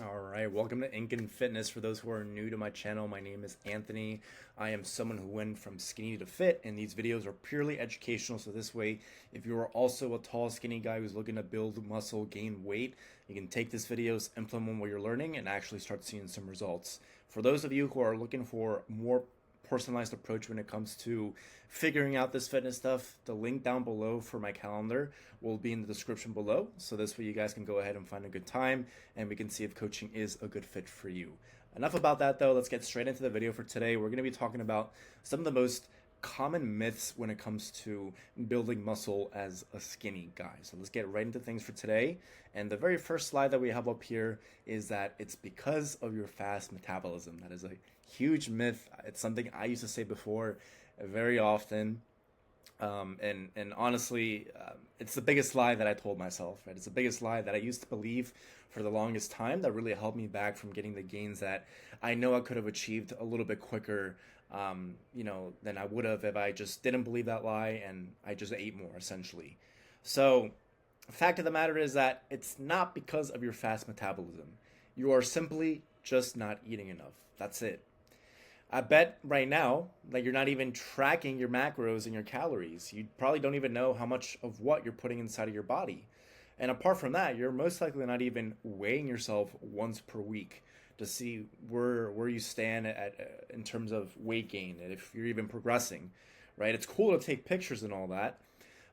All right, welcome to Incan Fitness. For those who are new to my channel, my name is Anthony. I am someone who went from skinny to fit, and these videos are purely educational. So this way, if you are also a tall, skinny guy who's looking to build muscle, gain weight, you can take these videos, implement what you're learning, and actually start seeing some results. For those of you who are looking for more personalized approach when it comes to figuring out this fitness stuff, the link down below for my calendar will be in the description below. So this way you guys can go ahead and find a good time and we can see if coaching is a good fit for you. Enough about that though, let's get straight into the video for today. We're going to be talking about some of the most common myths when it comes to building muscle as a skinny guy. So let's get right into things for today. And the very first slide that we have up here is that it's because of your fast metabolism. That is a huge myth. It's something I used to say before very often. And honestly, it's the biggest lie that I told myself, right? It's the biggest lie that I used to believe for the longest time that really held me back from getting the gains that I know I could have achieved a little bit quicker, than I would have if I just didn't believe that lie and I just ate more, essentially. So, the fact of the matter is that it's not because of your fast metabolism. You are simply just not eating enough. That's it. I bet right now that you're not even tracking your macros and your calories. You probably don't even know how much of what you're putting inside of your body. And apart from that, you're most likely not even weighing yourself once per week to see where you stand in terms of weight gain and if you're even progressing, right? It's cool to take pictures and all that,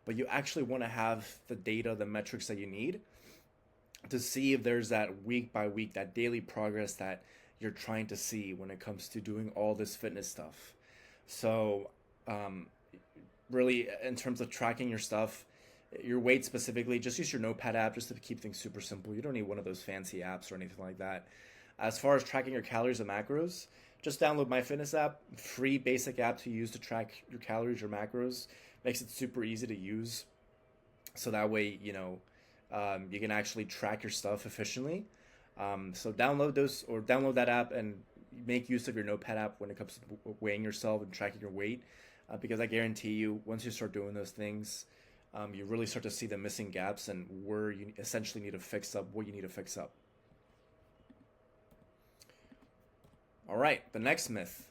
but you actually want to have the data, the metrics that you need to see if there's that week by week, that daily progress that you're trying to see when it comes to doing all this fitness stuff. So, um, really, in terms of tracking your stuff, your weight specifically, just use your Notepad app just to keep things super simple. You don't need one of those fancy apps or anything like that. As far as tracking your calories and macros, just download my fitness app, free basic app to use to track your calories, your macros. Makes it super easy to use. So that way, you can actually track your stuff efficiently. So download those or download that app and make use of your Notepad app when it comes to weighing yourself and tracking your weight, because I guarantee you, once you start doing those things, you really start to see the missing gaps and where you essentially need to fix up what you need to fix up. All right, the next myth: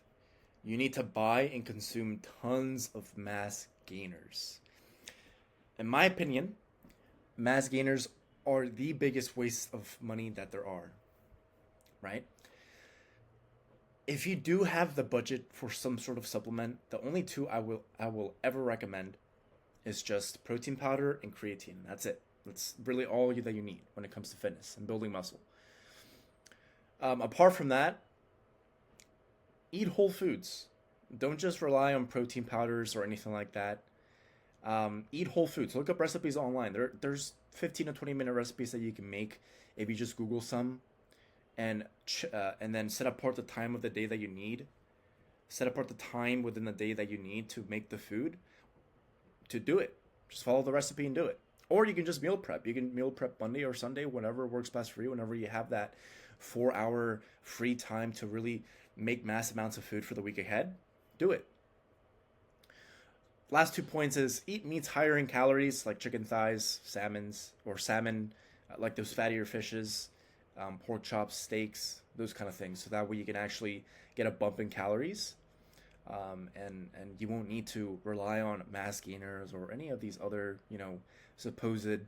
you need to buy and consume tons of mass gainers. In my opinion, mass gainers are the biggest waste of money that there are, right? If you do have the budget for some sort of supplement, the only two I will ever recommend is just protein powder and creatine. That's it. That's really all that you need when it comes to fitness and building muscle. Apart from that, eat whole foods. Don't just rely on protein powders or anything like that. Eat whole foods. Look up recipes online. There's 15 to 20-minute recipes that you can make if you just Google some and then set apart the time of the day that you need. Set apart the time within the day that you need to make the food to do it. Just follow the recipe and do it. Or you can just meal prep. You can meal prep Monday or Sunday, whenever works best for you, whenever you have that 4 hour free time to really make mass amounts of food for the week ahead. Do it. Last 2 points is eat meats higher in calories like chicken thighs, salmon, like those fattier fishes, pork chops, steaks, those kind of things. So that way you can actually get a bump in calories, and you won't need to rely on mass gainers or any of these other supposed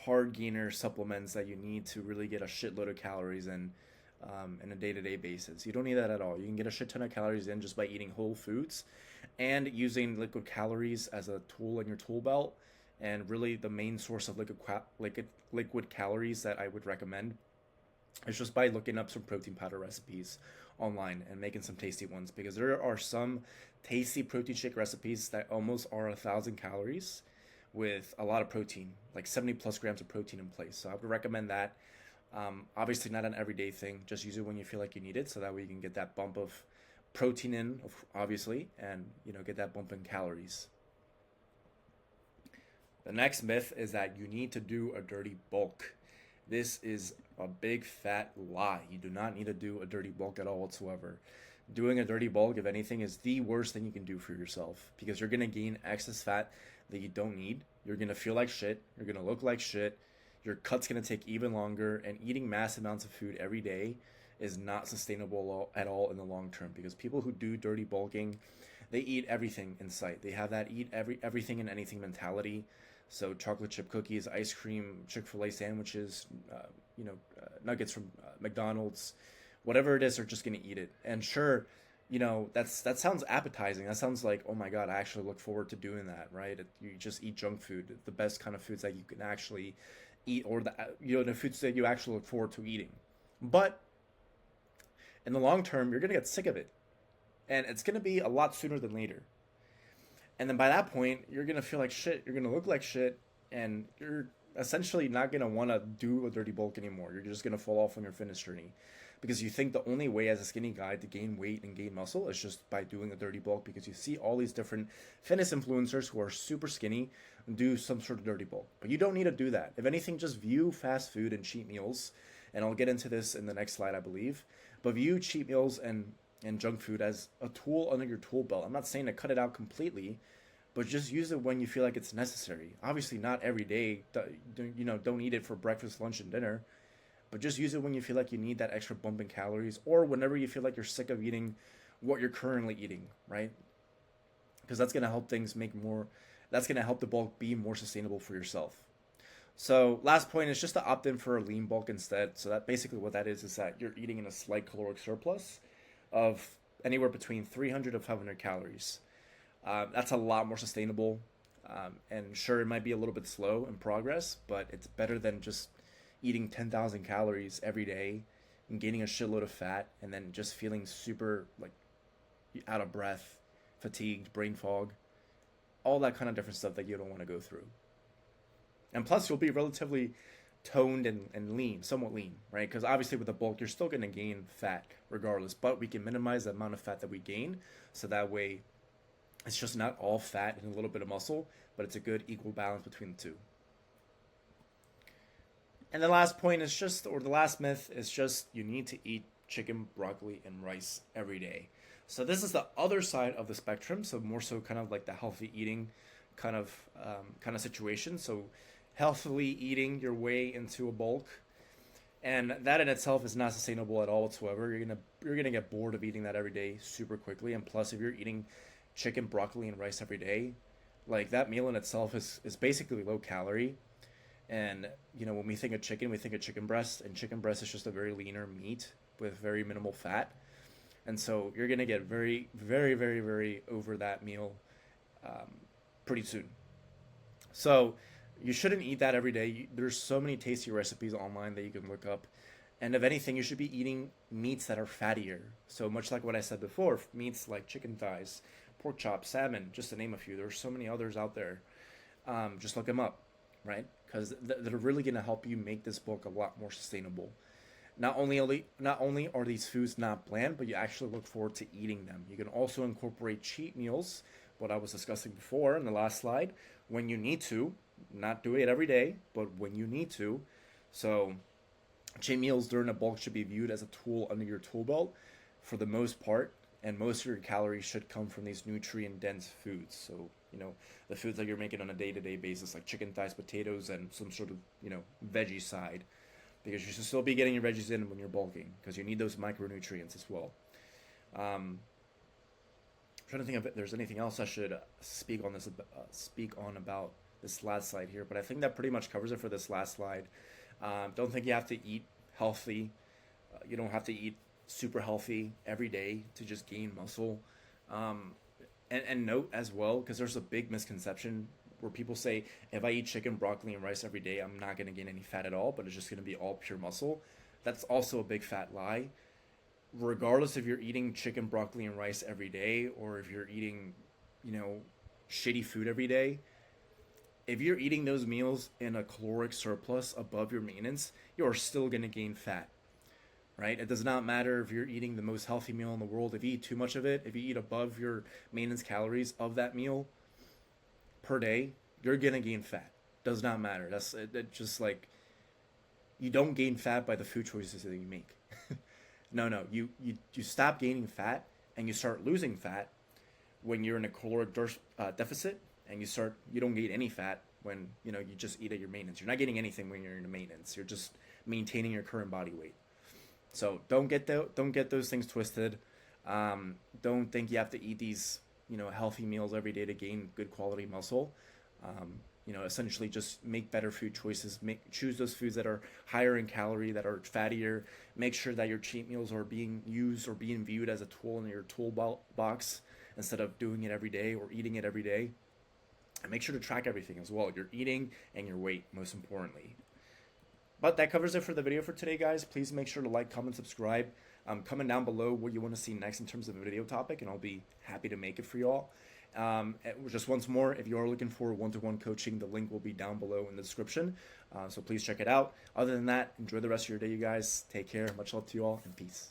hard gainer supplements that you need to really get a shitload of calories in a day-to-day basis. You don't need that at all. You can get a shit ton of calories in just by eating whole foods and using liquid calories as a tool in your tool belt. And really, the main source of liquid calories that I would recommend is just by looking up some protein powder recipes online and making some tasty ones, because there are some tasty protein shake recipes that almost are 1,000 calories with a lot of protein, like 70 plus grams of protein in place. So I would recommend that. Obviously, not an everyday thing. Just use it when you feel like you need it, so that way you can get that bump of protein in, obviously, and get that bump in calories. The next myth is that you need to do a dirty bulk. This is a big fat lie. You do not need to do a dirty bulk at all whatsoever. Doing a dirty bulk, if anything, is the worst thing you can do for yourself, because you're going to gain excess fat that you don't need. You're going to feel like shit. You're going to look like shit. your cut's going to take even longer, and eating mass amounts of food every day is not sustainable at all in the long term, because people who do dirty bulking, they eat everything in sight. They have that eat everything and anything mentality. So chocolate chip cookies, ice cream, Chick-fil-A sandwiches, nuggets from McDonald's, whatever it is, they're just gonna eat it. And sure, that sounds appetizing. That sounds like, oh my god, I actually look forward to doing that, right? You just eat junk food, the best kind of foods that you can actually eat, or the foods that you actually look forward to eating. But in the long term, you're gonna get sick of it, and it's gonna be a lot sooner than later. And then by that point, you're gonna feel like shit. You're gonna look like shit, and you're essentially not gonna want to do a dirty bulk anymore. You're just gonna fall off on your fitness journey, because you think the only way as a skinny guy to gain weight and gain muscle is just by doing a dirty bulk. Because you see all these different fitness influencers who are super skinny do some sort of dirty bulk, but you don't need to do that. If anything, just view fast food and cheat meals, and I'll get into this in the next slide, I believe. But view cheat meals and junk food as a tool under your tool belt. I'm not saying to cut it out completely, but just use it when you feel like it's necessary. Obviously, not every day. Don't eat it for breakfast, lunch, and dinner, but just use it when you feel like you need that extra bump in calories, or whenever you feel like you're sick of eating what you're currently eating, right? Because that's gonna help things make more. That's gonna help the bulk be more sustainable for yourself. So last point is just to opt in for a lean bulk instead. So that basically what that is that you're eating in a slight caloric surplus of anywhere between 300 to 500 calories. That's a lot more sustainable. And sure, it might be a little bit slow in progress, but it's better than just eating 10,000 calories every day and gaining a shitload of fat and then just feeling super like out of breath, fatigued, brain fog, all that kind of different stuff that you don't want to go through. And plus, you'll be relatively toned and lean, somewhat lean, right? Because obviously with the bulk, you're still going to gain fat regardless, but we can minimize the amount of fat that we gain, so that way it's just not all fat and a little bit of muscle, but it's a good equal balance between the two. And the last point is just, or the last myth is just, you need to eat chicken, broccoli, and rice every day. So this is the other side of the spectrum, so more so kind of like the healthy eating kind of situation. So healthily eating your way into a bulk, and that in itself is not sustainable at all whatsoever. You're gonna get bored of eating that every day super quickly, and plus if you're eating chicken, broccoli, and rice every day, like that meal in itself is basically low calorie. And when we think of chicken, we think of chicken breast, and chicken breast is just a very leaner meat with very minimal fat, and so you're gonna get very, very, very, very over that meal pretty soon. So you shouldn't eat that every day. There's so many tasty recipes online that you can look up. And if anything, you should be eating meats that are fattier. So much like what I said before, meats like chicken thighs, pork chops, salmon, just to name a few. There's so many others out there. Just look them up, right? Because they're really going to help you make this bulk a lot more sustainable. Not only are these foods not bland, but you actually look forward to eating them. You can also incorporate cheat meals, what I was discussing before in the last slide, when you need to. Not do it every day, but when you need to. So cheat meals during a bulk should be viewed as a tool under your tool belt for the most part, and most of your calories should come from these nutrient-dense foods. So, the foods that you're making on a day-to-day basis, like chicken thighs, potatoes, and some sort of, veggie side, because you should still be getting your veggies in when you're bulking, because you need those micronutrients as well. I'm trying to think if there's anything else I should speak on about this last slide here, but I think that pretty much covers it for this last slide. Don't think you have to eat healthy. You don't have to eat super healthy every day to just gain muscle. And note as well, because there's a big misconception where people say, if I eat chicken, broccoli, and rice every day, I'm not going to gain any fat at all, but it's just going to be all pure muscle. That's also a big fat lie. Regardless if you're eating chicken, broccoli, and rice every day, or if you're eating, shitty food every day, if you're eating those meals in a caloric surplus above your maintenance, you're still going to gain fat, right? It does not matter if you're eating the most healthy meal in the world. If you eat too much of it, if you eat above your maintenance calories of that meal per day, you're going to gain fat. Does not matter. That's it, just like, you don't gain fat by the food choices that you make. No, you stop gaining fat and you start losing fat when you're in a caloric deficit, and you don't gain any fat when you just eat at your maintenance. You're not getting anything when you're in a maintenance. You're just maintaining your current body weight. So don't get those things twisted. Don't think you have to eat these healthy meals every day to gain good quality muscle. Essentially just make better food choices. Choose those foods that are higher in calorie, that are fattier. Make sure that your cheat meals are being used or being viewed as a tool in your toolbox instead of doing it every day or eating it every day. And make sure to track everything as well. Your eating and your weight, most importantly. But that covers it for the video for today, guys. Please make sure to like, comment, subscribe. Comment down below what you want to see next in terms of a video topic, and I'll be happy to make it for y'all. Just once more, if you are looking for one-to-one coaching, the link will be down below in the description. So please check it out. Other than that, enjoy the rest of your day, you guys. Take care. Much love to you all, and peace.